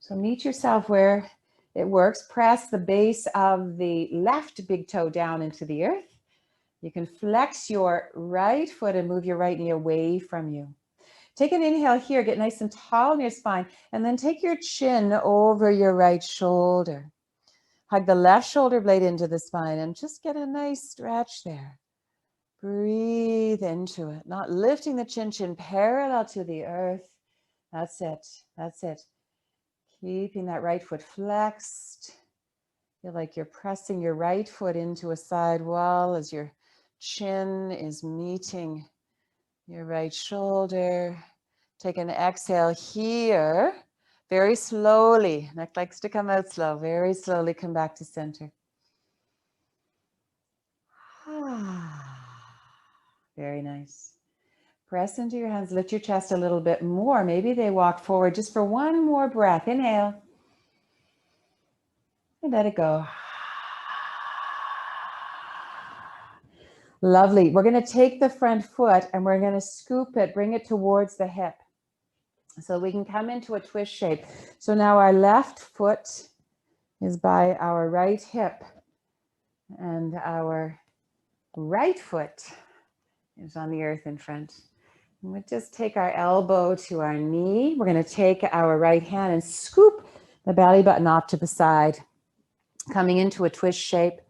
So meet yourself where it works. Press the base of the left big toe down into the earth. You can flex your right foot and move your right knee away from you. Take an inhale here, get nice and tall in your spine, and then take your chin over your right shoulder. Hug the left shoulder blade into the spine and just get a nice stretch there. Breathe into it, not lifting the chin parallel to the earth. That's it. That's it. Keeping that right foot flexed. Feel like you're pressing your right foot into a side wall as your chin is meeting your right shoulder. Take an exhale here. Very slowly. Neck likes to come out slow. Very slowly come back to center. Very nice. Press into your hands. Lift your chest a little bit more. Maybe they walk forward just for one more breath. Inhale. And let it go. Lovely. We're going to take the front foot and we're going to scoop it, bring it towards the hip. So we can come into a twist shape. So now our left foot is by our right hip and our right foot is on the earth in front. And we'll just take our elbow to our knee. We're going to take our right hand and scoop the belly button off to the side, coming into a twist shape.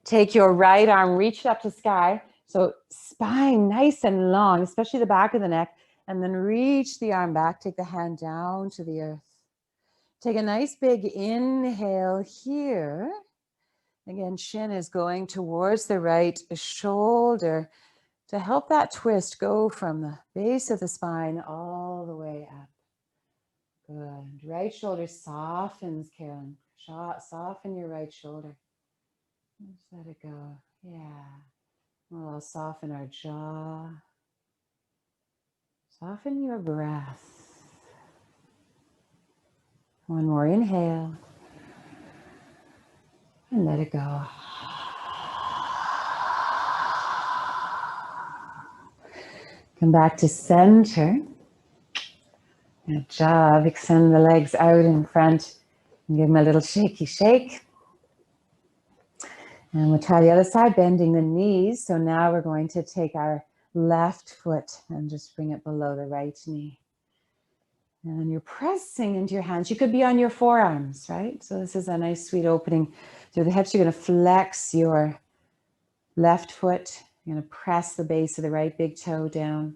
Take your right arm, reach up to sky. So spine nice and long, especially the back of the neck. And then reach the arm back. Take the hand down to the earth. Take a nice big inhale here. Again, chin is going towards the right shoulder to help that twist go from the base of the spine all the way up. Good. Right shoulder softens, Carolyn. Soften your right shoulder. Just let it go. Yeah. We'll soften our jaw. Soften your breath. One more inhale. And let it go. Come back to center. Good job. Extend the legs out in front and give them a little shaky shake. And we'll try the other side, bending the knees. So now we're going to take our left foot and just bring it below the right knee. And then you're pressing into your hands. You could be on your forearms, right? So this is a nice sweet opening through the hips. You're going to flex your left foot. You're going to press the base of the right big toe down.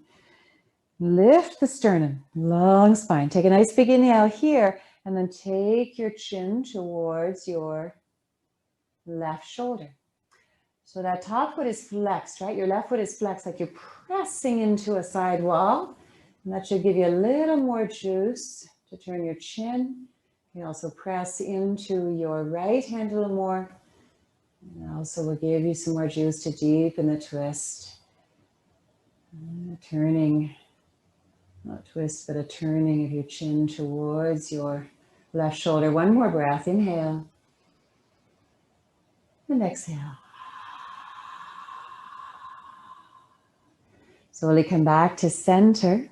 Lift the sternum, long spine. Take a nice big inhale here, and then take your chin towards your left shoulder. So that top foot is flexed, right? Your left foot is flexed like you're pressing into a side wall. And that should give you a little more juice to turn your chin. You can also press into your right hand a little more. And also will give you some more juice to deepen the twist. Turning, not twist, but a turning of your chin towards your left shoulder. One more breath. Inhale. And exhale. Slowly come back to center.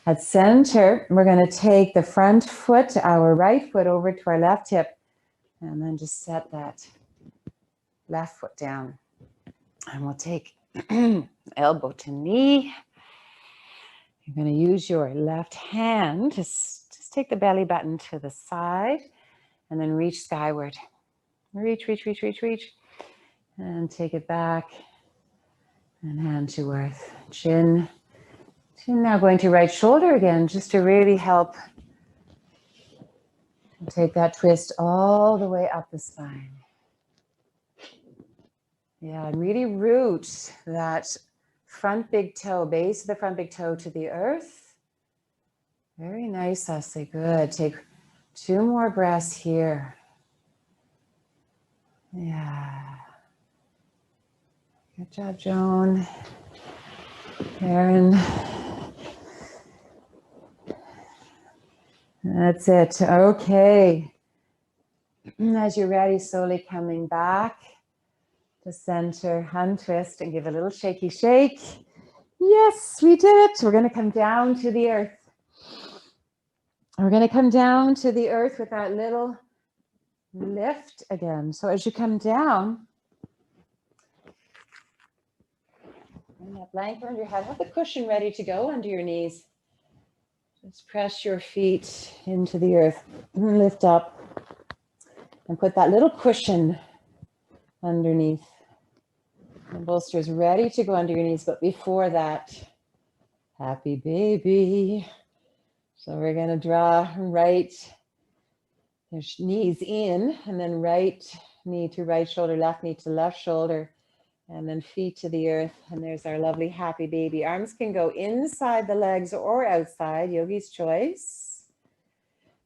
At center, we're going to take the front foot, our right foot, over to our left hip, and then just set that left foot down. And we'll take elbow to knee. You're going to use your left hand to just take the belly button to the side, and then reach skyward. Reach, reach, reach, reach, reach. And take it back, and hand to earth. Chin. Now going to right shoulder again, just to really help take that twist all the way up the spine. Yeah, and really root that front big toe, base of the front big toe to the earth. Very nice, Ashley. Good. Take 2 more breaths here. Yeah. Good job, Joan. Karen. That's it. Okay. As you're ready, slowly coming back to center, hand twist, and give a little shaky shake. Yes, we did it. We're going to come down to the earth. We're going to come down to the earth with that little lift again. So as you come down, bring that blanket under your head. Have the cushion ready to go under your knees. Just press your feet into the earth, lift up, and put that little cushion underneath. The bolster is ready to go under your knees, but before that, happy baby. So we're going to draw right knees in, and then right knee to right shoulder, left knee to left shoulder, and then feet to the earth. And there's our lovely happy baby. Arms can go inside the legs or outside, yogi's choice.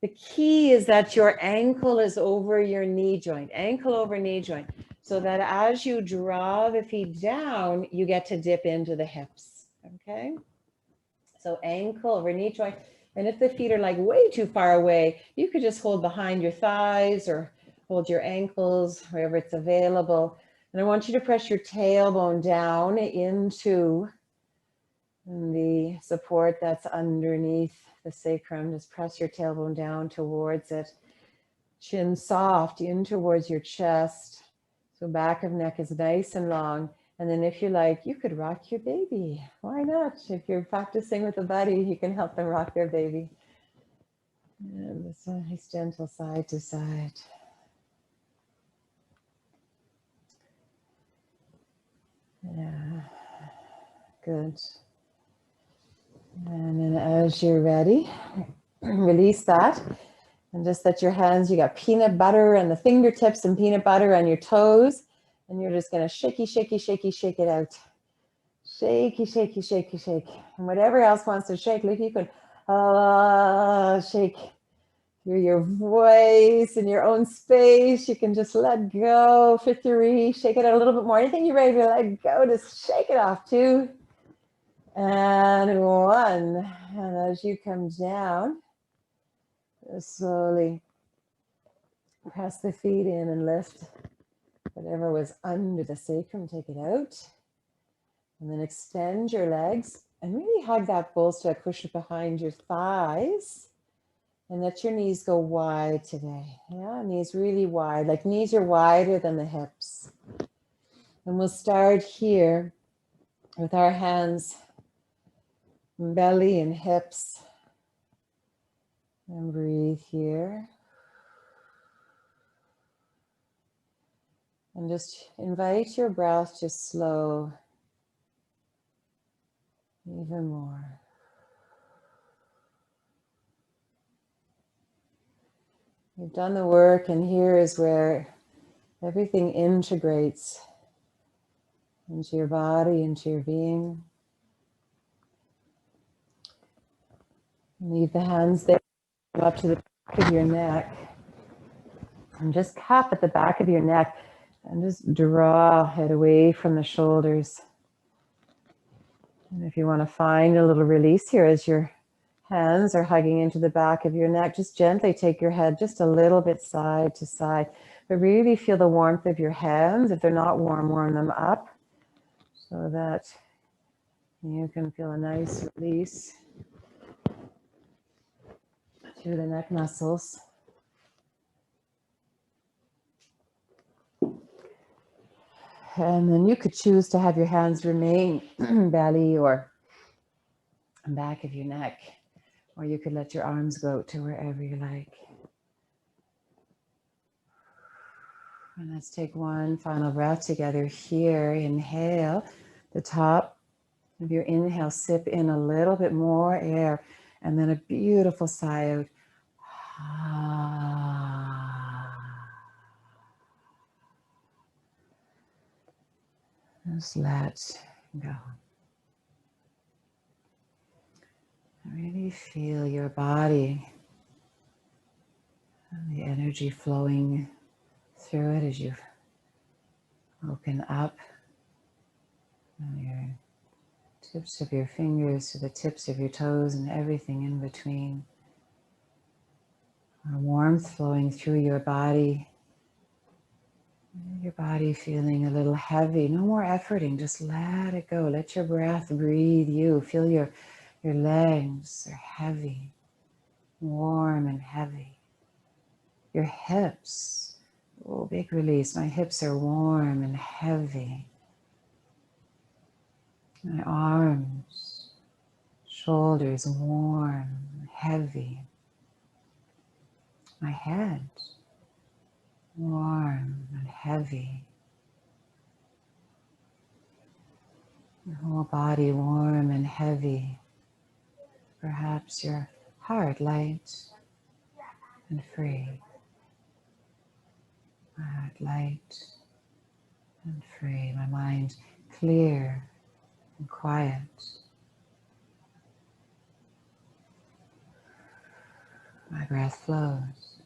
The key is that your ankle is over your knee joint, ankle over knee joint, so that as you draw the feet down, you get to dip into the hips, okay? So ankle over knee joint. And if the feet are like way too far away, you could just hold behind your thighs or hold your ankles wherever it's available. And I want you to press your tailbone down into the support that's underneath the sacrum. Just press your tailbone down towards it. Chin soft in towards your chest. So back of neck is nice and long. And then if you like, you could rock your baby. Why not? If you're practicing with a buddy, you can help them rock their baby. And this nice gentle side to side. Yeah, good. And then as you're ready, release that. And just let your hands, you got peanut butter on the fingertips and peanut butter on your toes. And you're just going to shaky, shaky, shaky, shake it out. Shaky, shaky, shaky, shake. And whatever else wants to shake, like you could shake through your voice in your own space. You can just let go for 3, shake it out a little bit more. Anything you're ready to let go, just shake it off. 2 and 1. And as you come down, just slowly press the feet in and lift whatever was under the sacrum, take it out. And then extend your legs and really hug that bolster, push it behind your thighs. And let your knees go wide today. Yeah, knees really wide, like knees are wider than the hips. And we'll start here with our hands, belly and hips. And breathe here. And just invite your breath to slow even more. You've done the work, and here is where everything integrates into your body, into your being. Leave the hands there, up to the back of your neck. And just cup at the back of your neck and just draw it away from the shoulders. And if you want to find a little release here as your hands are hugging into the back of your neck, just gently take your head just a little bit side to side. But really feel the warmth of your hands. If they're not warm, warm them up so that you can feel a nice release through the neck muscles. And then you could choose to have your hands remain belly or back of your neck, or you could let your arms go to wherever you like. And let's take one final breath together here. Inhale, the top of your inhale, sip in a little bit more air, and then a beautiful sigh out. Just let go. Really feel your body and the energy flowing through it as you open up from your tips of your fingers to the tips of your toes and everything in between. A warmth flowing through your body feeling a little heavy. No more efforting, just let it go. Let your breath breathe you. Feel your legs are heavy, warm and heavy. Your hips, oh, big release. My hips are warm and heavy. My arms, shoulders warm, heavy. My head, warm and heavy. Your whole body warm and heavy. Perhaps your heart light and free. My heart light and free. My mind clear and quiet. My breath flows.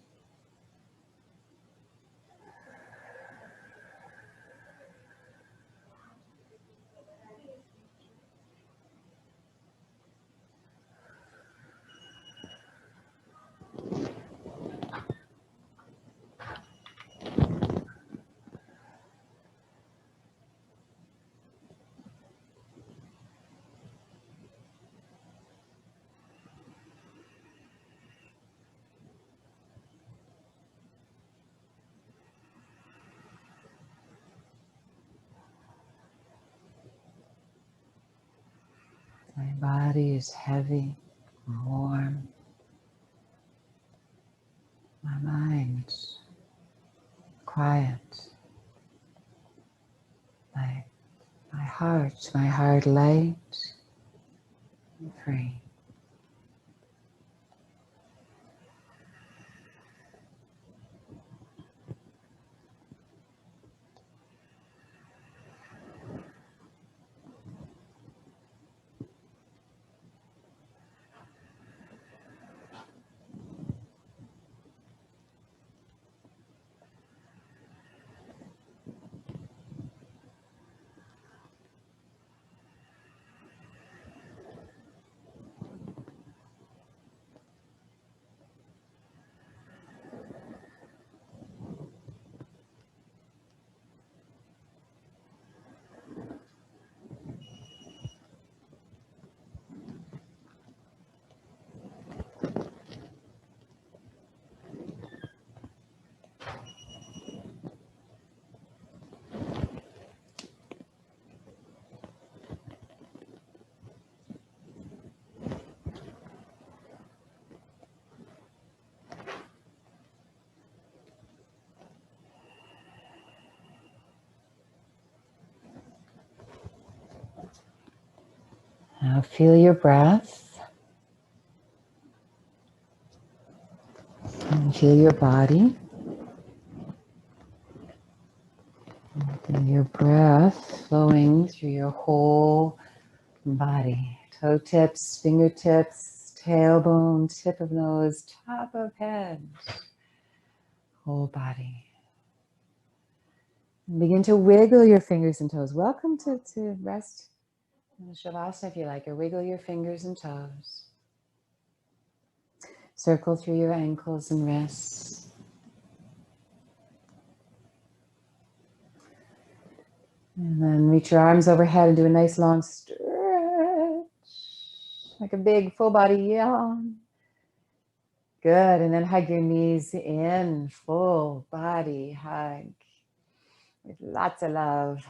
My body is heavy and warm. My mind quiet. My heart light and free. Now feel your breath and feel your body. Feel your breath flowing through your whole body. Toe tips, fingertips, tailbone, tip of nose, top of head, whole body. And begin to wiggle your fingers and toes. Welcome to rest in the Shavasana if you like, or wiggle your fingers and toes. Circle through your ankles and wrists. And then reach your arms overhead and do a nice long stretch, like a big full body yawn. Good, and then hug your knees in, full body hug with lots of love.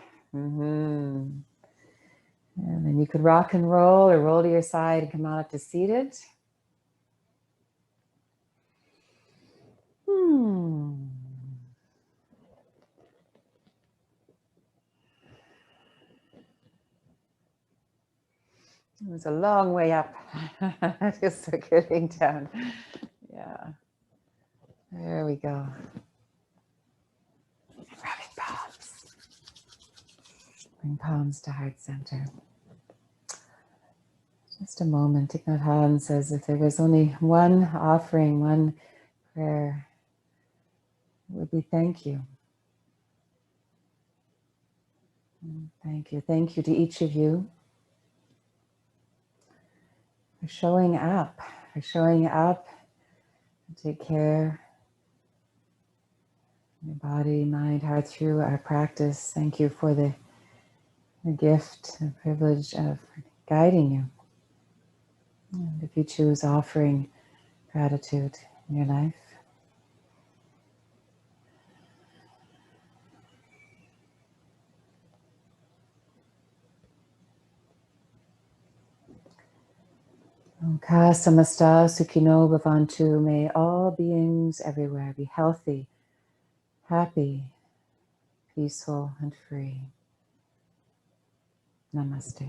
And then you could rock and roll or roll to your side and come on up to seated. It was a long way up. Just getting down. Yeah. There we go. Rubbing palms. Bring palms to heart center. Just a moment. Thich Nhat Hanh says if there was only one offering, one prayer, it would be thank you. Thank you. Thank you to each of you for showing up, to take care of your body, mind, heart through our practice. Thank you for the gift and privilege of guiding you. And if you choose offering gratitude in your life. Ka samasta sukhino bhavantu. May all beings everywhere be healthy, happy, peaceful, and free. Namaste.